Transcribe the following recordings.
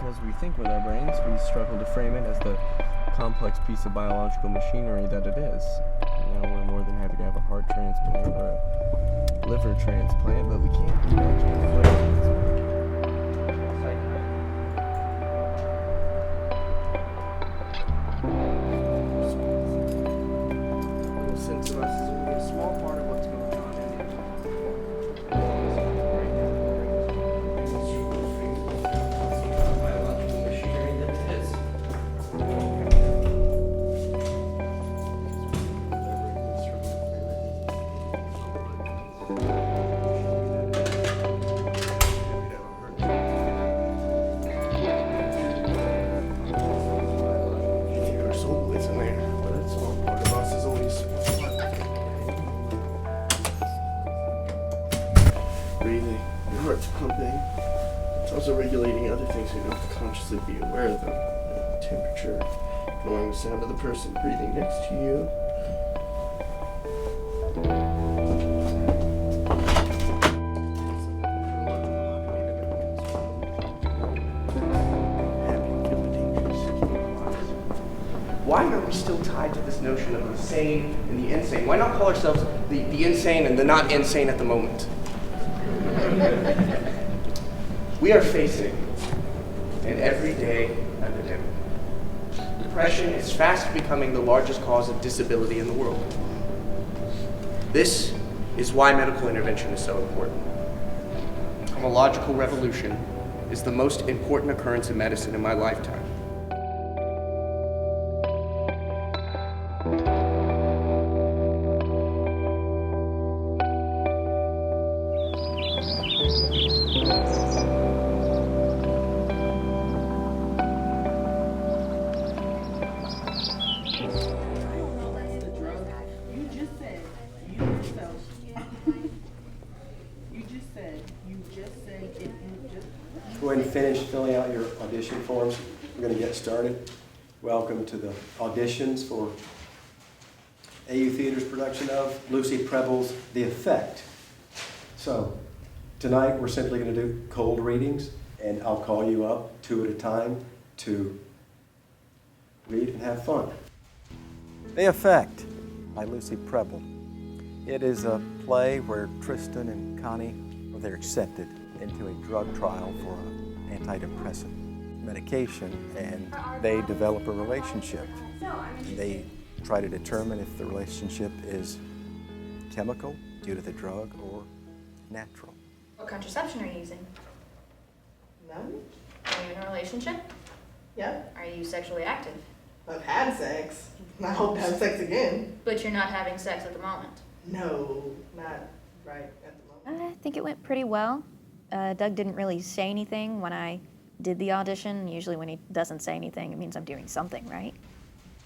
because we think with our brains, we struggle to frame it as the complex piece of biological machinery that it is. We're more than happy to have a heart transplant or a liver transplant, but we can't imagine sense of us is only a small part of what's going on in it. Biological machinery that it is. There's always in there, but a small part of us is always. Breathing, your heart's pumping. It's also regulating other things so you don't have to consciously be aware of them. Temperature, knowing the sound of the person breathing next to you. Why are we still tied to this notion of the sane and the insane? Why not call ourselves the insane and the not insane at the moment? We are facing an everyday epidemic. Depression is fast becoming the largest cause of disability in the world. This is why medical intervention is so important. Homological revolution is the most important occurrence in medicine in my lifetime. Go ahead and finish filling out your audition forms. We're going to get started. Welcome to the auditions for AU Theater's production of Lucy Prebble's The Effect. So tonight we're simply going to do cold readings, and I'll call you up 2 at a time to read and have fun. The Effect by Lucy Prebble. It is a play where Tristan and Connie, they're accepted into a drug trial for an antidepressant medication, and they develop a relationship. They try to determine if the relationship is chemical due to the drug or natural. What contraception are you using? None? Are you in a relationship? Yep. Are you sexually active? I've had sex. I hope to have sex again. But you're not having sex at the moment. No, not right at the moment. I think it went pretty well. Doug didn't really say anything when I did the audition. Usually when he doesn't say anything, it means I'm doing something right.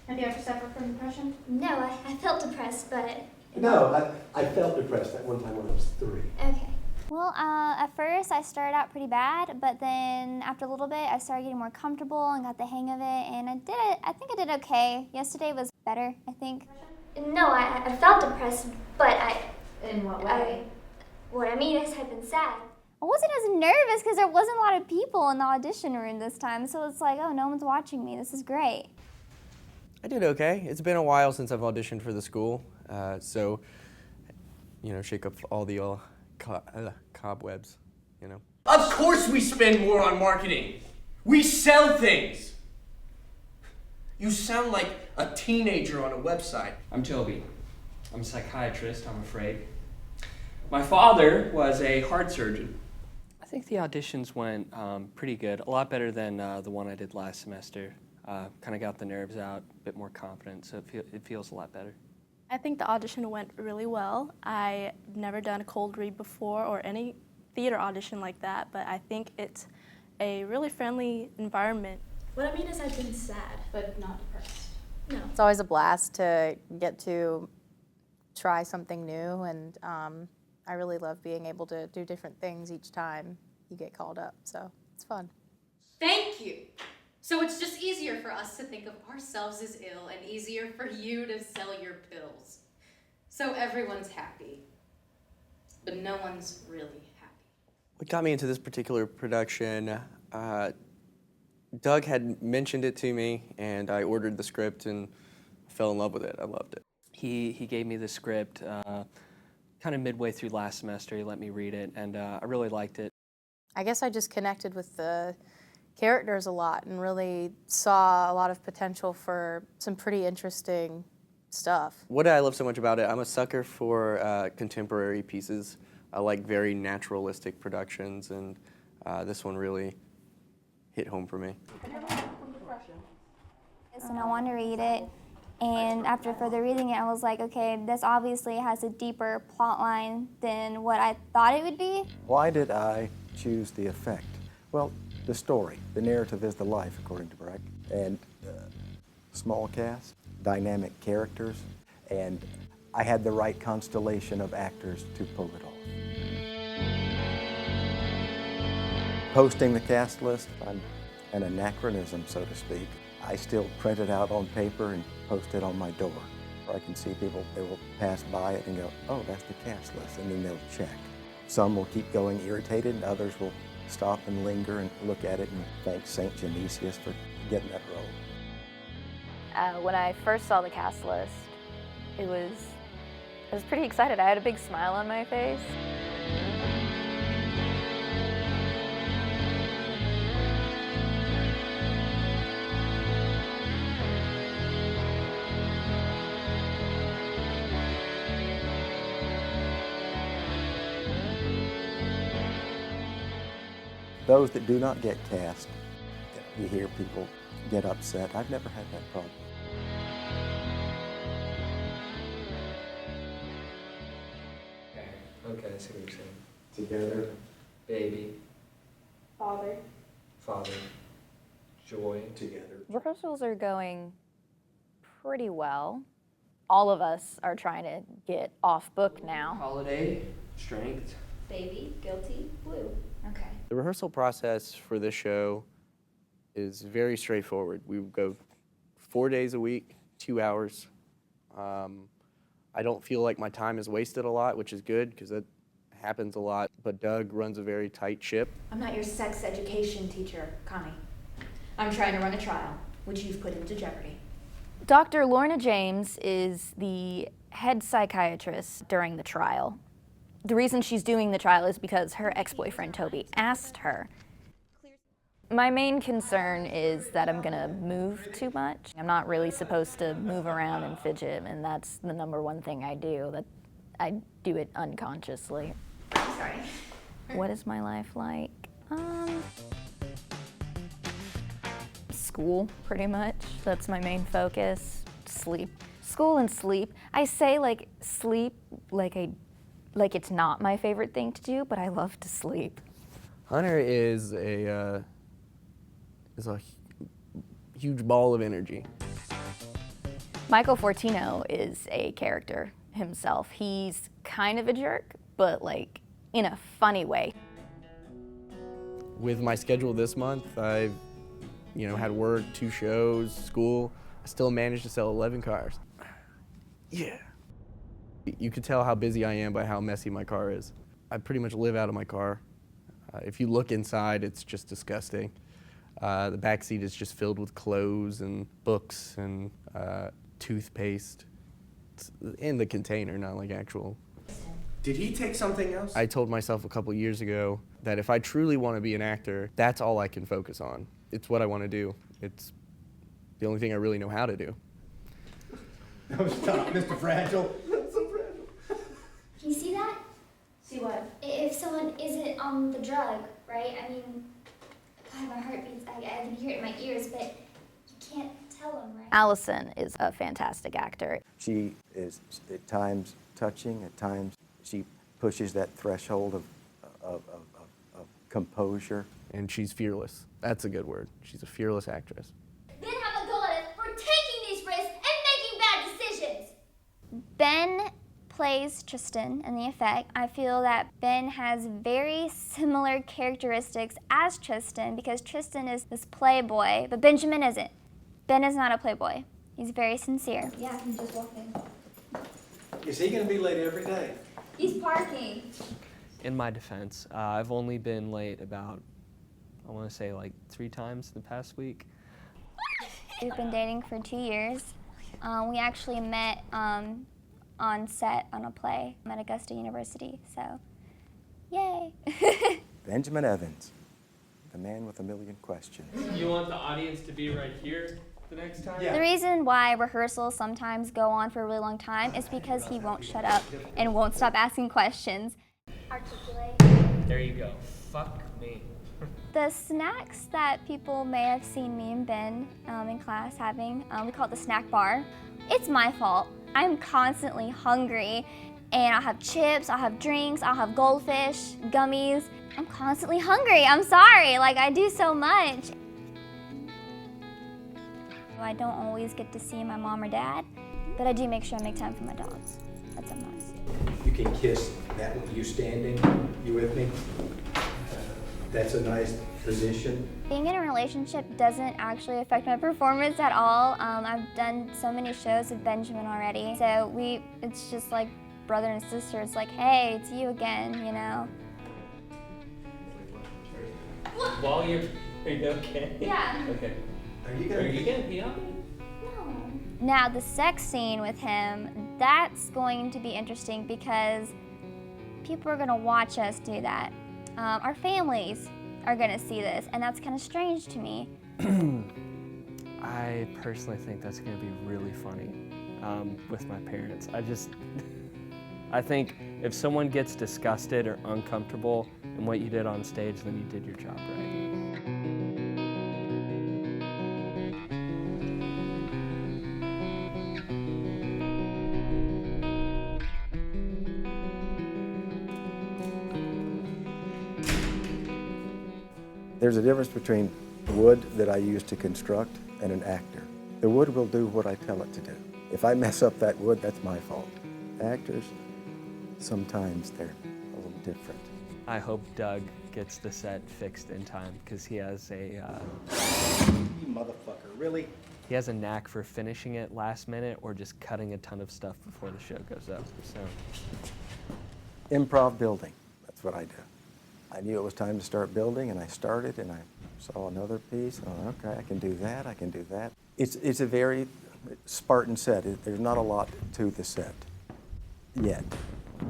Have you ever suffered from depression? No, I felt depressed, but... No, I felt depressed that one time when I was 3. Okay. Well, at first I started out pretty bad, but then after a little bit I started getting more comfortable and got the hang of it, and I think I did okay. Yesterday was better, I think. No, I felt depressed, but In what way? what I mean is I've been sad. I wasn't as nervous because there wasn't a lot of people in the audition room this time, so it's like, oh, no one's watching me. This is great. I did okay. It's been a while since I've auditioned for the school, so, shake up all the cobwebs, Of course we spend more on marketing. We sell things. You sound like a teenager on a website. I'm Toby. I'm a psychiatrist, I'm afraid. My father was a heart surgeon. I think the auditions went pretty good, a lot better than the one I did last semester. Kind of got the nerves out, a bit more confident, so it feels a lot better. I think the audition went really well. I've never done a cold read before or any theater audition like that, but I think it's a really friendly environment. What I mean is I've been sad, but not depressed. No. It's always a blast to get to try something new, and I really love being able to do different things each time you get called up, so it's fun. Thank you. So it's just easier for us to think of ourselves as ill and easier for you to sell your pills. So everyone's happy, but no one's really happy. What got me into this particular production, Doug had mentioned it to me, and I ordered the script and fell in love with it. I loved it. He gave me the script kind of midway through last semester. He let me read it, and I really liked it. I guess I just connected with the characters a lot and really saw a lot of potential for some pretty interesting stuff. What I love so much about it, I'm a sucker for contemporary pieces. I like very naturalistic productions, and this one really hit home for me. And I wanted to read it, and after further reading it, I was like, okay, this obviously has a deeper plot line than what I thought it would be. Why did I choose the effect? Well, the story. The narrative is the life, according to Brecht. And small cast, dynamic characters, and I had the right constellation of actors to pull it off. Posting the cast list, I'm an anachronism, so to speak. I still print it out on paper and post it on my door. Where I can see people, they will pass by it and go, oh, that's the cast list, and then they'll check. Some will keep going irritated, and others will stop and linger and look at it and thank St. Genesius for getting that role. When I first saw the cast list, I was pretty excited. I had a big smile on my face. Those that do not get cast, you hear people get upset. I've never had that problem. Okay, I see what you're saying. Together. Baby, Father. father, joy. Together. Rehearsals are going pretty well. All of us are trying to get off book now. Holiday, strength. Baby, guilty, blue. Okay. The rehearsal process for this show is very straightforward. We go 4 days a week, 2 hours. I don't feel like my time is wasted a lot, which is good because that happens a lot. But Doug runs a very tight ship. I'm not your sex education teacher, Connie. I'm trying to run a trial, which you've put into jeopardy. Dr. Lorna James is the head psychiatrist during the trial. The reason she's doing the trial is because her ex-boyfriend Toby asked her. My main concern is that I'm gonna move too much. I'm not really supposed to move around and fidget, and that's the #1 thing I do. That I do it unconsciously. I'm sorry. What is my life like? School, pretty much. That's my main focus. Sleep. School and sleep. I say like sleep like it's not my favorite thing to do, but I love to sleep. Hunter is a huge ball of energy. Michael Fortino is a character himself. He's kind of a jerk, but like in a funny way. With my schedule this month, I've had work, 2 shows, school. I still managed to sell 11 cars. Yeah. You could tell how busy I am by how messy my car is. I pretty much live out of my car. If you look inside, it's just disgusting. The back seat is just filled with clothes and books and toothpaste. It's in the container, not like actual. Did he take something else? I told myself a couple years ago that if I truly want to be an actor, that's all I can focus on. It's what I want to do. It's the only thing I really know how to do. No, stop, Mr. Fragile. Can you see that? See what? If someone isn't on the drug, right? I mean, God, my heart beats, I can hear it in my ears, but you can't tell them, right? Allison is a fantastic actor. She is at times touching, at times she pushes that threshold of composure. And she's fearless. That's a good word. She's a fearless actress. Then have a go at us for taking these risks and making bad decisions. Ben plays Tristan in the effect. I feel that Ben has very similar characteristics as Tristan because Tristan is this playboy, but Benjamin isn't. Ben is not a playboy. He's very sincere. Yeah, he's just walking. Is he going to be late every day? He's parking. In my defense, I've only been late about I want to say like 3 times the past week. We've been dating for 2 years. We actually met on set on a play at Augusta University, so yay. Benjamin Evans, the man with a million questions. You want the audience to be right here the next time? The reason why rehearsals sometimes go on for a really long time is because he won't shut up and won't stop asking questions. Articulate. There you go. Fuck me. The snacks that people may have seen me and Ben in class having, we call it the snack bar. It's my fault. I'm constantly hungry, and I'll have chips, I'll have drinks, I'll have goldfish, gummies. I'm constantly hungry. I'm sorry. Like, I do so much. I don't always get to see my mom or dad, but I do make sure I make time for my dogs. That's a must. You can kiss that with you standing. You with me? That's a nice position. Being in a relationship doesn't actually affect my performance at all. I've done so many shows with Benjamin already, so it's just like brother and sister. It's like, hey, it's you again, you know? While are you okay? Yeah. Okay. Are you gonna pee on me? No. Now, the sex scene with him, that's going to be interesting because people are gonna watch us do that. Our families are gonna see this, and that's kind of strange to me. I personally think that's gonna be really funny with my parents. I think if someone gets disgusted or uncomfortable in what you did on stage, then you did your job right. There's a difference between wood that I use to construct and an actor. The wood will do what I tell it to do. If I mess up that wood, that's my fault. Actors, sometimes they're a little different. I hope Doug gets the set fixed in time because he has a You motherfucker, really? he has a knack for finishing it last minute or just cutting a ton of stuff before the show goes up. So Improv building, that's what I do. I knew it was time to start building, and I started, and I saw another piece, and I thought, okay, I can do that, I can do that. It's a very Spartan set. There's not a lot to the set yet.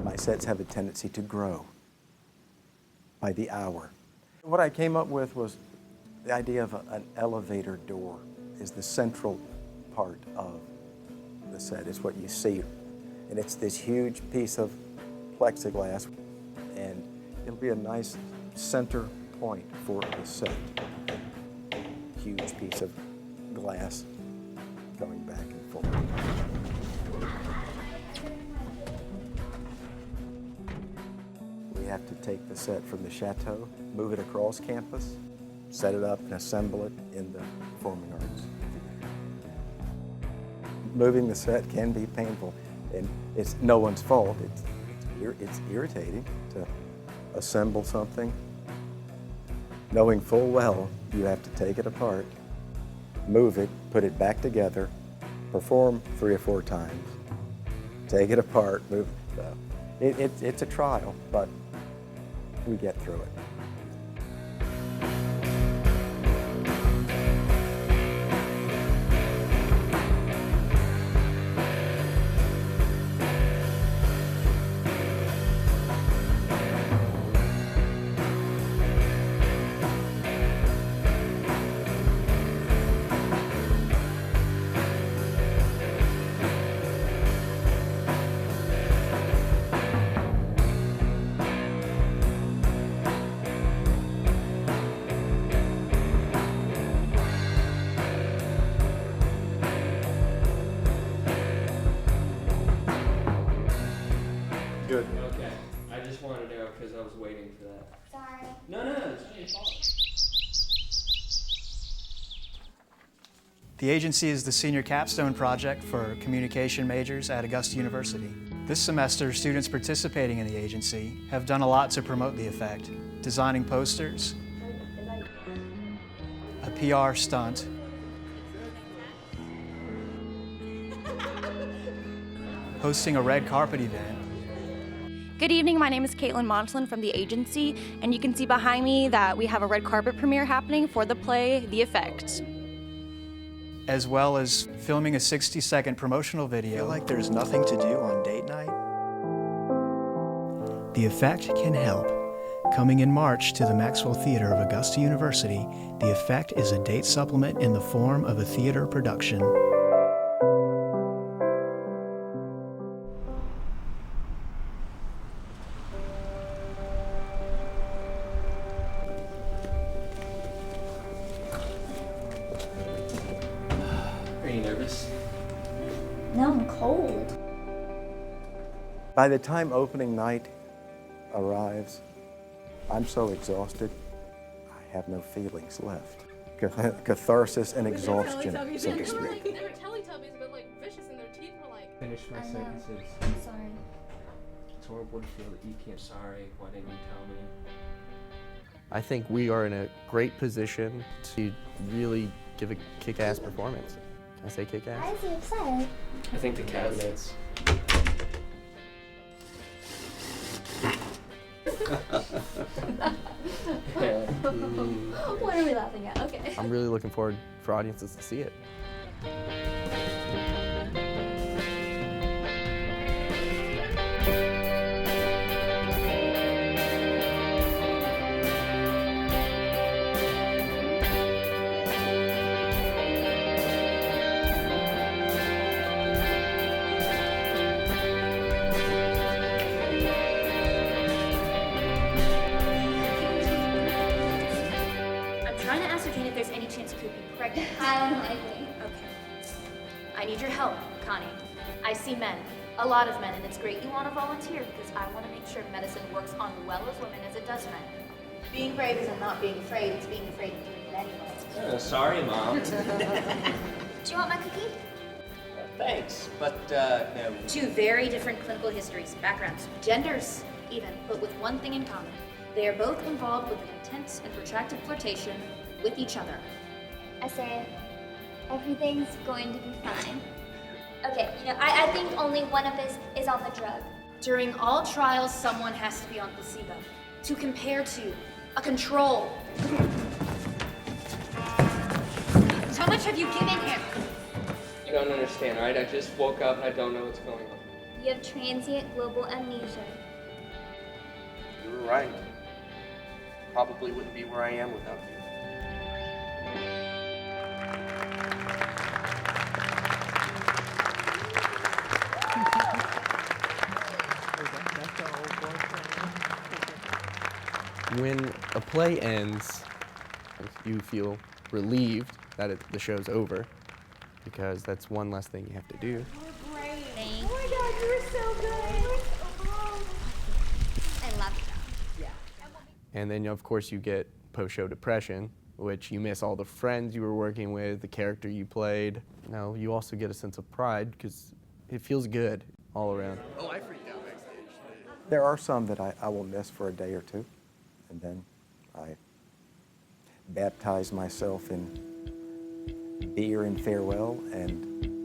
My sets have a tendency to grow by the hour. What I came up with was the idea of an elevator door is the central part of the set. It's what you see, and it's this huge piece of plexiglass, and it'll be a nice center point for the set. Huge piece of glass going back and forth. We have to take the set from the chateau, move it across campus, set it up and assemble it in the performing arts. Moving the set can be painful, and it's no one's fault. It's irritating to assemble something, knowing full well you have to take it apart, move it, put it back together, perform 3 or 4 times, take it apart, move it. It's a trial, but we get through it. Good. okay, I just wanted to know because I was waiting for that. Sorry. No, it's not your fault. The agency is the senior capstone project for communication majors at Augusta University. This semester, students participating in the agency have done a lot to promote the effect, designing posters, a PR stunt, hosting a red carpet event, Good evening, my name is Caitlin Montlin from the agency, and you can see behind me that we have a red carpet premiere happening for the play, The Effect. As well as filming a 60-second promotional video. Feel like there's nothing to do on date night? The Effect can help. Coming in March to the Maxwell Theater of Augusta University, The Effect is a date supplement in the form of a theater production. Are you nervous? No, I'm cold. By the time opening night arrives, I'm so exhausted, I have no feelings left. Catharsis and exhaustion, so to speak. They were Teletubbies, but like vicious, and their teeth were like. Finish my sentences. I'm sorry. It's horrible to feel that you can't. Sorry, why didn't you tell me? I think we are in a great position to really give a kick-ass performance. Can I say kick-ass? Why is he upset? I think the cabinets. What are we laughing at? Okay. I'm really looking forward for audiences to see it. I'm trying to ascertain if there's any chance you could be pregnant. Highly unlikely. Okay. I need your help, Connie. I see men, a lot of men, and it's great you want to volunteer because I want to make sure medicine works on well as women as it does men. Being brave isn't not being afraid, it's being afraid of doing it anyway. Oh, sorry, Mom. Do you want my cookie? Thanks, but no. Two very different clinical histories, backgrounds, genders even, but with one thing in common. They are both involved with an intense and protracted flirtation with each other. I say, everything's going to be fine. Okay, I think only one of us is on the drug. During all trials, someone has to be on placebo to compare to a control. How much have you given him? You don't understand, right? I just woke up and I don't know what's going on. You have transient global amnesia. You were right. Probably wouldn't be where I am without you. When a play ends, you feel relieved that the show's over, because that's one less thing you have to do. Thank you. Oh my God, you were so good. I love you. Yeah. And then, of course, you get post-show depression, which you miss all the friends you were working with, the character you played. You also get a sense of pride because it feels good all around. Oh, I freaked out backstage. There are some that I will miss for a day or two, and then I baptize myself in beer and farewell and